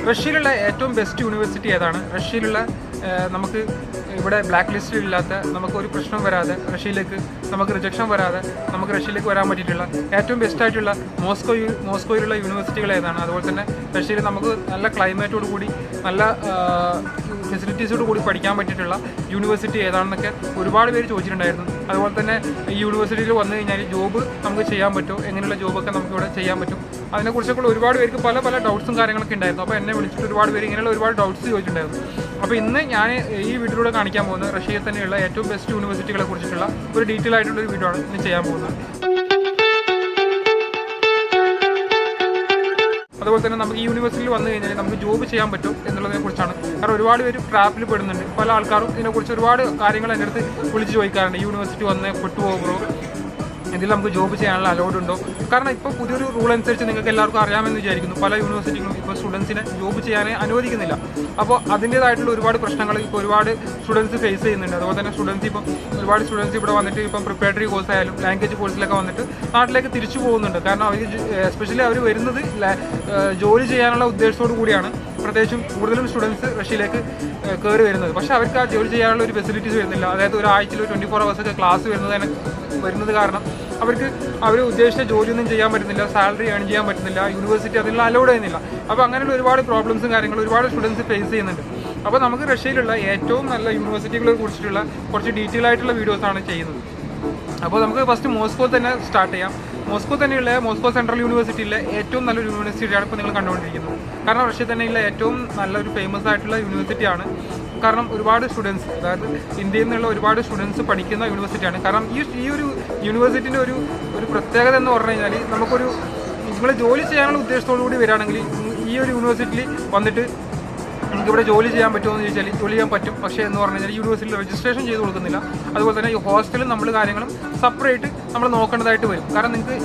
റഷ്യയിലുള്ള ഏറ്റവും best university ഏതാണ്? റഷ്യയിലുള്ള നമുക്ക് ഇവിടെ ബ്ലാക്ക് ലിസ്റ്റിലില്ലാത്ത, നമുക്ക് ഒരു പ്രശ്നം വരാതെ റഷ്യയിലേക്ക് നമുക്ക് റിജക്ഷൻ വരാതെ നമുക്ക് റഷ്യയിലേക്ക് വരാൻ പറ്റിയിട്ടുള്ള ഏറ്റവും ബെസ്റ്റായിട്ടുള്ള മോസ്കോയിലുള്ള യൂണിവേഴ്സിറ്റികൾ ഏതാണ്? അതുപോലെ തന്നെ റഷ്യയിൽ നമുക്ക് നല്ല ക്ലൈമറ്റോട് കൂടി നല്ല ഫെസിലിറ്റീസോട് കൂടി പഠിക്കാൻ പറ്റിയിട്ടുള്ള യൂണിവേഴ്സിറ്റി ഏതാണെന്നൊക്കെ ഒരുപാട് പേര് ചോദിച്ചിട്ടുണ്ടായിരുന്നു. അതുപോലെ തന്നെ ഈ യൂണിവേഴ്സിറ്റിയിൽ വന്നു കഴിഞ്ഞാൽ ജോബ് നമുക്ക് ചെയ്യാൻ പറ്റുമോ, എങ്ങനെയുള്ള ജോബൊക്കെ നമുക്ക് ഇവിടെ ചെയ്യാൻ പറ്റും, അതിനെക്കുറിച്ചൊക്കെ ഒരുപാട് പേർക്ക് പല ഡൗട്ട്സും കാര്യങ്ങളൊക്കെ ഉണ്ടായിരുന്നു. അപ്പോൾ എന്നെ വിളിച്ചിട്ട് ഒരുപാട് പേര് ഇങ്ങനെയുള്ള ഒരുപാട് ഡൗട്ട്സ് ചോദിച്ചിട്ടുണ്ടായിരുന്നു. അപ്പോൾ ഇന്ന് ഞാൻ ഈ വീഡിയോയിലൂടെ കാണിക്കാൻ പോകുന്നത് റഷ്യയിൽ തന്നെയുള്ള ഏറ്റവും ബെസ്റ്റ് യൂണിവേഴ്സിറ്റികളെ കുറിച്ചിട്ടുള്ള ഒരു ഡീറ്റെയിൽ ആയിട്ടുള്ള ഒരു വീഡിയോ ആണ് ഇന്ന് ചെയ്യാൻ പോകുന്നത്. അതുപോലെ തന്നെ നമുക്ക് ഈ യൂണിവേഴ്സിറ്റിയിൽ വന്നു കഴിഞ്ഞാൽ നമുക്ക് ജോബ് ചെയ്യാൻ പറ്റും എന്നുള്ളതിനെ കുറിച്ചാണ്. കാരണം ഒരുപാട് പേര് ട്രാപ്പിൽ പെടുന്നുണ്ട്. പല ആൾക്കാരും ഇതിനെക്കുറിച്ച് ഒരുപാട് കാര്യങ്ങൾ എൻ്റെ അടുത്ത് വിളിച്ച് ചോദിക്കാറുണ്ട്. യൂണിവേഴ്സിറ്റി വന്ന് പെട്ടുപോകുമോ, ഇതിൽ നമുക്ക് ജോബ് ചെയ്യാനുള്ള അലൗഡ് ഉണ്ടോ? കാരണം ഇപ്പോൾ പുതിയൊരു റൂൾ അനുസരിച്ച് നിങ്ങൾക്ക് എല്ലാവർക്കും അറിയാമെന്ന് വിചാരിക്കുന്നു, പല യൂണിവേഴ്സിറ്റികളും ഇപ്പോൾ സ്റ്റുഡൻസിനെ ജോബ് ചെയ്യാനേ അനുവദിക്കുന്നില്ല. അപ്പോൾ അതിൻ്റേതായിട്ടുള്ള ഒരുപാട് പ്രശ്നങ്ങൾ ഇപ്പോൾ ഒരുപാട് സ്റ്റുഡൻസ് ഫേസ് ചെയ്യുന്നുണ്ട്. അതുപോലെ തന്നെ ഒരുപാട് സ്റ്റുഡൻസ് ഇവിടെ വന്നിട്ട് ഇപ്പം പ്രിപ്പറേറ്ററി കോഴ്സ് ആയാലും ലാംഗ്വേജ് കോഴ്സിലൊക്കെ വന്നിട്ട് നാട്ടിലേക്ക് തിരിച്ചു പോകുന്നുണ്ട്. കാരണം അവർ എസ്പെഷ്യലി അവർ വരുന്നത് ജോലി ചെയ്യാനുള്ള ഉദ്ദേശത്തോടു കൂടിയാണ് പ്രത്യേകിച്ചും കൂടുതലും സ്റ്റുഡൻസ് റഷ്യയിലേക്ക് കയറി വരുന്നത്. പക്ഷേ അവർക്ക് ആ ജോലി ചെയ്യാനുള്ള ഒരു ഫെസിലിറ്റീസ് വരുന്നില്ല. അതായത് ഒരാഴ്ചയിൽ 24 hours ക്ലാസ് വരുന്നത് കാരണം അവർ ഉദ്ദേശിച്ച ജോലിയൊന്നും ചെയ്യാൻ പറ്റുന്നില്ല, സാലറി ഏൺ ചെയ്യാൻ പറ്റുന്നില്ല, യൂണിവേഴ്സിറ്റി അതിനുള്ള അലൗഡ് ചെയ്യുന്നില്ല. അപ്പോൾ അങ്ങനെയുള്ള ഒരുപാട് പ്രോബ്ലംസും കാര്യങ്ങളും ഒരുപാട് സ്റ്റുഡൻസ് ഫേസ് ചെയ്യുന്നുണ്ട്. അപ്പോൾ നമുക്ക് റഷ്യയിലുള്ള ഏറ്റവും നല്ല യൂണിവേഴ്സിറ്റികളെ കുറിച്ചിട്ടുള്ള കുറച്ച് ഡീറ്റെയിൽ ആയിട്ടുള്ള വീഡിയോസാണ് ചെയ്യുന്നത്. അപ്പോൾ നമുക്ക് ഫസ്റ്റ് മോസ്കോ തന്നെ സ്റ്റാർട്ട് ചെയ്യാം. മോസ്കോ സെൻട്രൽ യൂണിവേഴ്സിറ്റിയിലെ ഏറ്റവും നല്ലൊരു യൂണിവേഴ്സിറ്റിയാണ് ഇപ്പോൾ നിങ്ങൾ കണ്ടുകൊണ്ടിരിക്കുന്നത്. കാരണം റഷ്യ തന്നെയുള്ള ഏറ്റവും നല്ലൊരു ഫേമസ് ആയിട്ടുള്ള യൂണിവേഴ്സിറ്റിയാണ്. കാരണം ഒരുപാട് സ്റ്റുഡൻസ്, അതായത് ഇന്ത്യയിൽ നിന്നുള്ള ഒരുപാട് സ്റ്റുഡൻസ് പഠിക്കുന്ന യൂണിവേഴ്സിറ്റിയാണ്. കാരണം ഈ ഒരു യൂണിവേഴ്സിറ്റിൻ്റെ ഒരു പ്രത്യേകത എന്ന് പറഞ്ഞു കഴിഞ്ഞാൽ നിങ്ങൾ ജോലി ചെയ്യാനുള്ള ഉദ്ദേശത്തോടു കൂടി വരികയാണെങ്കിൽ ഈ ഒരു യൂണിവേഴ്സിറ്റിയിൽ വന്നിട്ട് നമുക്കിവിടെ ജോലി ചെയ്യാൻ പറ്റുമോ എന്ന് ചോദിച്ചാൽ ജോലി ചെയ്യാൻ പറ്റും. പക്ഷേ എന്ന് പറഞ്ഞു കഴിഞ്ഞാൽ യൂണിവേഴ്സിറ്റിയിൽ രജിസ്ട്രേഷൻ ചെയ്ത് കൊടുക്കുന്നില്ല. അതുപോലെ തന്നെ ഈ ഹോസ്റ്റലും നമ്മൾ കാര്യങ്ങളും സെപ്പറേറ്റ് നമ്മൾ നോക്കേണ്ടതായിട്ട് വരും. കാരണം നിങ്ങൾക്ക്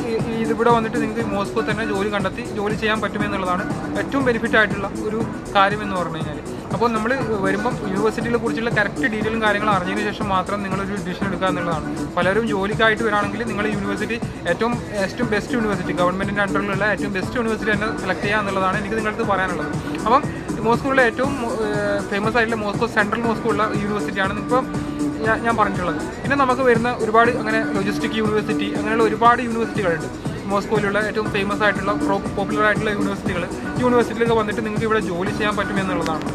ഇതിവിടെ വന്നിട്ട് നിങ്ങൾക്ക് മോസ്കോ തന്നെ ജോലി കണ്ടെത്തി ജോലി ചെയ്യാൻ പറ്റുമെന്നുള്ളതാണ് ഏറ്റവും ബെനിഫിറ്റ് ആയിട്ടുള്ള ഒരു കാര്യം എന്ന് പറഞ്ഞു കഴിഞ്ഞാൽ. അപ്പോൾ നമ്മൾ വരുമ്പം യൂണിവേഴ്സിറ്റിയെ കുറിച്ചുള്ള കറക്റ്റ് ഡീറ്റെയിലും കാര്യങ്ങളും അറിഞ്ഞതിന് ശേഷം മാത്രം നിങ്ങളൊരു ഡിസിഷൻ എടുക്കുക എന്നുള്ളതാണ്. പലരും ജോലിക്കായിട്ട് വരാണെങ്കിൽ നിങ്ങൾ യൂണിവേഴ്സിറ്റി ഏറ്റവും ബെസ്റ്റ് യൂണിവേഴ്സിറ്റി, ഗവൺമെൻറ്റിൻ്റെ അണ്ടറിലുള്ള ഏറ്റവും ബെസ്റ്റ് യൂണിവേഴ്സിറ്റി തന്നെ സെലക്ട് ചെയ്യുക എന്നുള്ളതാണ് എനിക്ക് നിങ്ങൾക്ക് പറയാനുള്ളത്. അപ്പം മോസ്കോയിലെ ഏറ്റവും ഫേമസ് ആയിട്ടുള്ള സെൻട്രൽ മോസ്കോ ഉള്ള യൂണിവേഴ്സിറ്റിയാണ് ഇപ്പം ഞാൻ പറഞ്ഞിട്ടുള്ളത്. പിന്നെ നമുക്ക് വരുന്ന ഒരുപാട് അങ്ങനെ ലോജിസ്റ്റിക് യൂണിവേഴ്സിറ്റി അങ്ങനെയുള്ള ഒരുപാട് യൂണിവേഴ്സിറ്റികളുണ്ട്. മോസ്കോയിലുള്ള ഏറ്റവും ഫേമസ് ആയിട്ടുള്ള പോപ്പുലർ ആയിട്ടുള്ള യൂണിവേഴ്സിറ്റിയിലൊക്കെ വന്നിട്ട് നിങ്ങൾക്ക് ഇവിടെ ജോലി ചെയ്യാൻ പറ്റുമെന്നുള്ളതാണ്.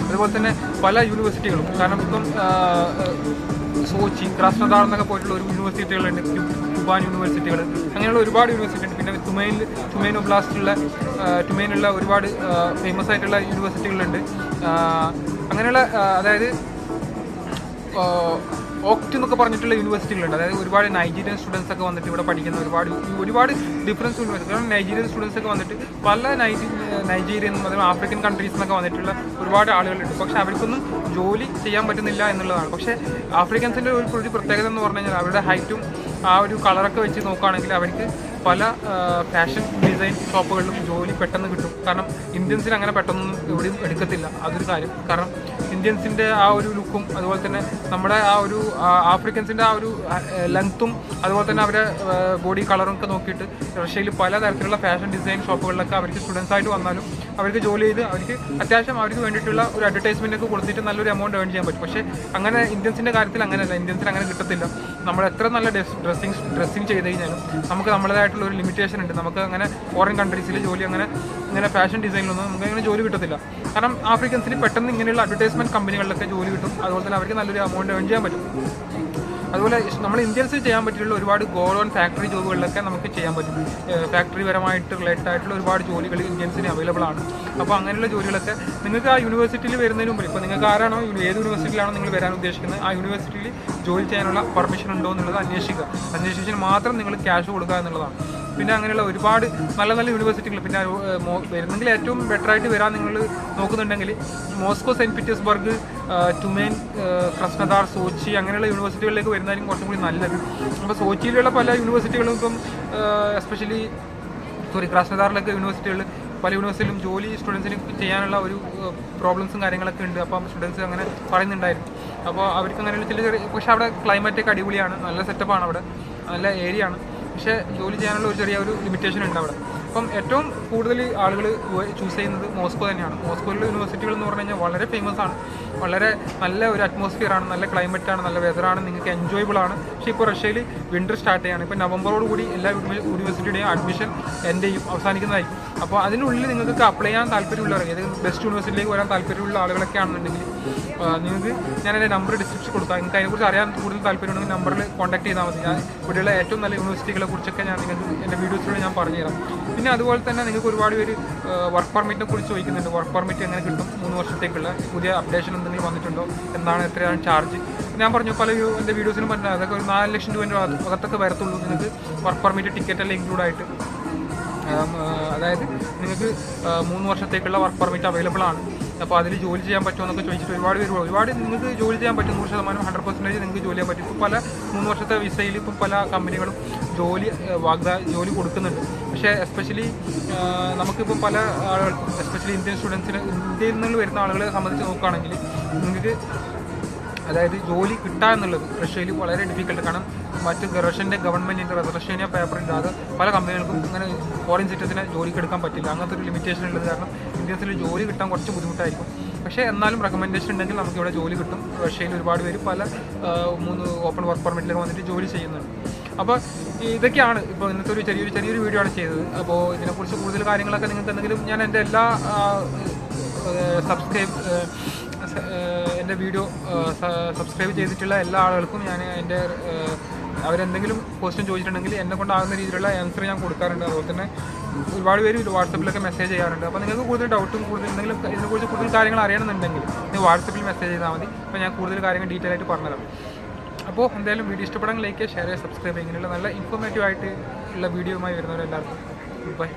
അതുപോലെ തന്നെ പല യൂണിവേഴ്സിറ്റികളും, കാരണം ഇപ്പം സോച്ചി, ക്രാസ്നദാർ എന്നൊക്കെ പോയിട്ടുള്ള ഒരു യൂണിവേഴ്സിറ്റികളുണ്ട്, കുബാൻ യൂണിവേഴ്സിറ്റികൾ, അങ്ങനെയുള്ള ഒരുപാട് യൂണിവേഴ്സിറ്റി ഉണ്ട്. പിന്നെ തുമേൻ ഒബ്ലാസ്റ്റിലുള്ള ഒരുപാട് ഫേമസ് ആയിട്ടുള്ള യൂണിവേഴ്സിറ്റികളുണ്ട്. അങ്ങനെയുള്ള അതായത് ഓക്റ്റ് എന്നൊക്കെ പറഞ്ഞിട്ടുള്ള യൂണിവേഴ്സിറ്റികളുണ്ട്. അതായത് ഒരുപാട് നൈജീരിയൻ സ്റ്റുഡൻസ് ഒക്കെ വന്നിട്ട് ഇവിടെ പഠിക്കുന്ന ഒരുപാട് ഡിഫറൻസ് യൂണിവേഴ്സിറ്റി. കാരണം നൈജീരിയൻ സ്റ്റുഡൻസ് ഒക്കെ വന്നിട്ട് പല നൈജീരിയൻ അതുപോലെ ആഫ്രിക്കൻ കൺട്രീസിൽ നിന്നൊക്കെ വന്നിട്ടുള്ള ഒരുപാട് ആളുകളുണ്ട്. പക്ഷേ അവർക്കൊന്നും ജോലി ചെയ്യാൻ പറ്റുന്നില്ല എന്നുള്ളതാണ്. പക്ഷേ ആഫ്രിക്കൻസിൻ്റെ ഒരു പ്രത്യേകത എന്ന് പറഞ്ഞു കഴിഞ്ഞാൽ അവരുടെ ഹൈറ്റും ആ ഒരു കളറൊക്കെ വെച്ച് നോക്കുകയാണെങ്കിൽ അവർക്ക് പല ഫാഷൻ ഡിസൈൻ ഷോപ്പുകളിലും ജോലി പെട്ടെന്ന് കിട്ടും. കാരണം ഇന്ത്യൻസിന് അങ്ങനെ പെട്ടെന്നൊന്നും എവിടെയും എടുക്കത്തില്ല. അതൊരു കാര്യം. കാരണം ഇന്ത്യൻസിൻ്റെ ആ ഒരു ലുക്കും അതുപോലെ തന്നെ നമ്മുടെ ആ ഒരു ആഫ്രിക്കൻസിൻ്റെ ആ ഒരു ലെങ്ത്തും അതുപോലെ തന്നെ അവരുടെ ബോഡി കളറും ഒക്കെ നോക്കിയിട്ട് റഷ്യയിൽ പല തരത്തിലുള്ള ഫാഷൻ ഡിസൈൻ ഷോപ്പുകളിലൊക്കെ അവർക്ക് സ്റ്റുഡൻസ് ആയിട്ട് വന്നാലും അവർക്ക് ജോലി ചെയ്ത് അത്യാവശ്യം അവർക്ക് വേണ്ടിയിട്ടുള്ള ഒരു അഡ്വർടൈസ്മെൻ്റ് ഒക്കെ കൊടുത്തിട്ട് നല്ലൊരു എമൗണ്ട് ഏൺ ചെയ്യാൻ പറ്റും. പക്ഷേ അങ്ങനെ ഇന്ത്യൻസിൻ്റെ കാര്യത്തിൽ അങ്ങനെയല്ല. ഇന്ത്യൻസിന് അങ്ങനെ കിട്ടത്തില്ല. നമ്മൾ എത്ര നല്ല ഡ്രസ്സിങ് ചെയ്ത് കഴിഞ്ഞാലും നമുക്ക് നമ്മുടേതായിട്ടുള്ള ഒരു ലിമിറ്റേഷൻ ഉണ്ട്. നമുക്ക് അങ്ങനെ ഫോറിൻ കൺട്രീസിൽ ജോലി അങ്ങനെ ഫാഷൻ ഡിസൈനിലൊന്നും നമുക്ക് അങ്ങനെ ജോലി കിട്ടത്തില്ല. കാരണം ആഫ്രിക്കൻസിന് പെട്ടെന്ന് ഇങ്ങനെയുള്ള അഡ്വർടൈസ്മെൻറ്റ് കമ്പനികളിലൊക്കെ ജോലി കിട്ടും. അതുപോലെ തന്നെ അവർക്ക് നല്ലൊരു എമൗണ്ട് ഏൺ ചെയ്യാൻ പറ്റും. അതുപോലെ നമ്മൾ ഇന്ത്യൻസിൽ ചെയ്യാൻ പറ്റിയുള്ള ഒരുപാട് ഗോൾ ഓൺ ഫാക്ടറി ജോബുകളിലൊക്കെ നമുക്ക് ചെയ്യാൻ പറ്റും. ഫാക്ടറി പരമായിട്ട് റിലേറ്റഡ് ആയിട്ടുള്ള ഒരുപാട് ജോലികൾ ഇന്ത്യൻസിന് അവൈലബിൾ ആണ്. അപ്പോൾ അങ്ങനെയുള്ള ജോലികളൊക്കെ നിങ്ങൾക്ക് ആ യൂണിവേഴ്സിറ്റിയിൽ വരുന്നതിന് മുമ്പ്, ഇപ്പോൾ നിങ്ങൾക്ക് ആരാണോ ഏത് യൂണിവേഴ്സിറ്റിയിലാണോ നിങ്ങൾ വരാൻ ഉദ്ദേശിക്കുന്നത് ആ യൂണിവേഴ്സിറ്റിയിൽ ജോലി ചെയ്യാനുള്ള പെർമിഷൻ ഉണ്ടോ എന്നുള്ളത് അന്വേഷിച്ചതിന് മാത്രം നിങ്ങൾ ക്യാഷ് കൊടുക്കുക എന്നുള്ളതാണ്. പിന്നെ അങ്ങനെയുള്ള ഒരുപാട് നല്ല നല്ല യൂണിവേഴ്സിറ്റികൾ. പിന്നെ വരുന്നെങ്കിൽ ഏറ്റവും ബെറ്ററായിട്ട് വരാൻ നിങ്ങൾ നോക്കുന്നുണ്ടെങ്കിൽ മോസ്കോ, സെൻറ്റ് പീറ്റേഴ്സ്ബർഗ്, തുമേൻ, ക്രസ്നദാർ, സോച്ചി അങ്ങനെയുള്ള യൂണിവേഴ്സിറ്റികളിലേക്ക് വരുന്നതായിരിക്കും കുറച്ചും കൂടി നല്ലത്. അപ്പോൾ സോച്ചിയിലുള്ള പല യൂണിവേഴ്സിറ്റികളും ഇപ്പം എസ്പെഷ്യലി ക്രസ്നദാറിലൊക്കെ പല യൂണിവേഴ്സിറ്റിയിലും ജോലി സ്റ്റുഡൻസിന് ചെയ്യാനുള്ള ഒരു പ്രോബ്ലംസും കാര്യങ്ങളൊക്കെ ഉണ്ട്. അപ്പം സ്റ്റുഡൻസ് അങ്ങനെ പറയുന്നുണ്ടായിരുന്നു. അപ്പോൾ അവർക്ക് അങ്ങനെയുള്ള പക്ഷേ അവിടെ ക്ലൈമറ്റൊക്കെ അടിപൊളിയാണ്, നല്ല സെറ്റപ്പാണ്, അവിടെ നല്ല ഏരിയ ആണ്. പക്ഷേ ജോലി ചെയ്യാനുള്ള ഒരു ചെറിയ ലിമിറ്റേഷൻ ഉണ്ട് അവിടെ. അപ്പം ഏറ്റവും കൂടുതൽ ആളുകൾ ചൂസ് ചെയ്യുന്നത് മോസ്കോ തന്നെയാണ്. മോസ്കോയിലെ യൂണിവേഴ്സിറ്റികൾ എന്ന് പറഞ്ഞു കഴിഞ്ഞാൽ വളരെ ഫേമസ് ആണ്, വളരെ നല്ല ഒരു അറ്റ്മോസ്ഫിയറാണ്, നല്ല ക്ലൈമറ്റാണ്, നല്ല വെതറാണ്, നിങ്ങൾക്ക് എൻജോയബിൾ ആണ്. പക്ഷേ ഇപ്പോൾ റഷ്യയിൽ വിൻ്റർ സ്റ്റാർട്ട് ചെയ്യാണ്. ഇപ്പോൾ നവംബറോട് കൂടി എല്ലാ യൂണിവേഴ്സിറ്റിയുടെയും അഡ്മിഷൻ എൻ്റെ ചെയ്യും, അവസാനിക്കുന്നതായിരിക്കും. അപ്പോൾ അതിനുള്ളിൽ നിങ്ങൾക്ക് അപ്ലൈ ചെയ്യാൻ താല്പര്യമുള്ളവർ, ഏത് ബെസ്റ്റ് യൂണിവേഴ്സിറ്റിയിലേക്ക് വരാൻ താല്പര്യമുള്ള ആളുകളൊക്കെ ആണെന്നുണ്ടെങ്കിൽ നിങ്ങൾക്ക് ഞാൻ എൻ്റെ നമ്പർ ഡിസ്ക്രിപ്ഷൻ കൊടുക്കാം. നിങ്ങൾക്ക് അതിനെക്കുറിച്ച് അറിയാൻ കൂടുതൽ താല്പര്യമുണ്ടെങ്കിൽ നമ്പറിൽ കോൺടാക്ട് ചെയ്താൽ മതി. ഞാൻ ഇവിടെയുള്ള ഏറ്റവും നല്ല യൂണിവേഴ്സിറ്റികളെ കുറിച്ചൊക്കെ ഞാൻ നിങ്ങൾക്ക് എൻ്റെ വീഡിയോസിലൂടെ ഞാൻ പറഞ്ഞുതരാം. പിന്നെ അതുപോലെ തന്നെ നിങ്ങൾക്ക് ഒരുപാട് പേര് വർക്ക് പെർമിറ്റിനെ കുറിച്ച് ചോദിക്കുന്നുണ്ട്. വർക്ക് പെർമിറ്റ് എങ്ങനെ കിട്ടും, 3 വർഷത്തേക്കുള്ള പുതിയ അപ്ഡേഷൻ എന്തെങ്കിലും വന്നിട്ടുണ്ടോ, എന്താണ്, എത്രയാണ് ചാർജ്. ഞാൻ പറഞ്ഞു പല എൻ്റെ വീഡിയോസിലും പറഞ്ഞാൽ അതൊക്കെ ഒരു 4 ലക്ഷം രൂപ അകത്തൊക്കെ വരത്തുള്ളൂ നിങ്ങൾക്ക് വർക്ക് പെർമിറ്റ് ടിക്കറ്റ് എല്ലാം ഇൻക്ലൂഡ് ആയിട്ട്. അതായത് നിങ്ങൾക്ക് 3 വർഷത്തേക്കുള്ള വർക്ക് പെർമിറ്റ് അവൈലബിൾ ആണ്. അപ്പോൾ അതിൽ ജോലി ചെയ്യാൻ പറ്റുമോ എന്നൊക്കെ ചോദിച്ചിട്ട് ഒരുപാട് നിങ്ങൾക്ക് ജോലി ചെയ്യാൻ പറ്റും, 100%, 100% നിങ്ങൾക്ക് ജോലി ചെയ്യാൻ പറ്റും. ഇപ്പോൾ പല 3 വർഷത്തെ വിസയിൽ ഇപ്പം പല കമ്പനികളും ജോലി കൊടുക്കുന്നുണ്ട്. പക്ഷേ എസ്പെഷ്യലി നമുക്കിപ്പോൾ പല ആളുകൾക്കും, എസ്പെഷ്യലി ഇന്ത്യൻ സ്റ്റുഡൻസിന്, ഇന്ത്യയിൽ നിന്ന് വരുന്ന ആളുകളെ സംബന്ധിച്ച് നോക്കുകയാണെങ്കിൽ നിങ്ങൾക്ക് അതായത് ജോലി കിട്ടുക എന്നുള്ളത് റഷ്യയിൽ വളരെ ഡിഫിക്കൽട്ട്. കാരണം മറ്റ് റഷ്യൻ്റെ ഗവൺമെൻറ്റിൻ്റെ റഷ്യൻ പേപ്പർ ഇല്ലാതെ പല കമ്പനികൾക്കും ഇങ്ങനെ ഫോറിൻ സിറ്റിസനെ ജോലിക്ക് എടുക്കാൻ പറ്റില്ല. അങ്ങനത്തെ ഒരു ലിമിറ്റേഷൻ ഉള്ളത് കാരണം ഇന്ത്യൻസിൽ ജോലി കിട്ടാൻ കുറച്ച് ബുദ്ധിമുട്ടായിരിക്കും. പക്ഷേ എന്നാലും റെക്കമെൻഡേഷൻ ഉണ്ടെങ്കിൽ നമുക്കിവിടെ ജോലി കിട്ടും. റഷ്യയിൽ ഒരുപാട് പേര് പല 3 ഓപ്പൺ വർക്ക് പെർമിറ്റിലൊക്കെ വന്നിട്ട് ജോലി ചെയ്യുന്നുണ്ട്. അപ്പോൾ ഇതൊക്കെയാണ് ഇപ്പോൾ ഇന്നത്തെ ഒരു ചെറിയൊരു വീഡിയോ ആണ് ചെയ്തത്. അപ്പോൾ ഇതിനെക്കുറിച്ച് കൂടുതൽ കാര്യങ്ങളൊക്കെ നിങ്ങൾക്ക് എന്തെങ്കിലും ഞാൻ എൻ്റെ എല്ലാ എൻ്റെ വീഡിയോ സബ്സ്ക്രൈബ് ചെയ്തിട്ടുള്ള എല്ലാ ആളുകൾക്കും ഞാൻ അവരെന്തെങ്കിലും ക്വസ്റ്റ്യൻ ചോദിച്ചിട്ടുണ്ടെങ്കിൽ എന്നെ കൊണ്ടാകുന്ന രീതിയിലുള്ള ആൻസർ ഞാൻ കൊടുക്കാറുണ്ട്. അതുപോലെ തന്നെ ഒരുപാട് പേര് വാട്സപ്പിലൊക്കെ മെസ്സേജ് ചെയ്യാറുണ്ട്. അപ്പോൾ നിങ്ങൾക്ക് കൂടുതൽ ഡൗട്ടും എന്തെങ്കിലും ഇതിനെക്കുറിച്ച് കൂടുതൽ കാര്യങ്ങൾ അറിയണമെന്നുണ്ടെങ്കിൽ നിങ്ങൾ വാട്സപ്പിൽ മെസ്സേജ് ചെയ്താൽ മതി. അപ്പോൾ ഞാൻ കൂടുതൽ കാര്യങ്ങൾ ഡീറ്റെയിൽ ആയിട്ട് പറഞ്ഞുതരാം. അപ്പോൾ എന്തായാലും വീഡിയോ ഇഷ്ടപ്പെടാൻ ലൈക്ക് ചെയ്യുക, ഷെയർ ചെയ്യുക, സബ്സ്ക്രൈബ് ചെയ്യുക. ഇങ്ങനെയുള്ള നല്ല ഇൻഫോർമേറ്റീവ് ആയിട്ട് ഉള്ള വീഡിയോയുമായി വരുന്നവരെല്ലാവർക്കും ബൈ.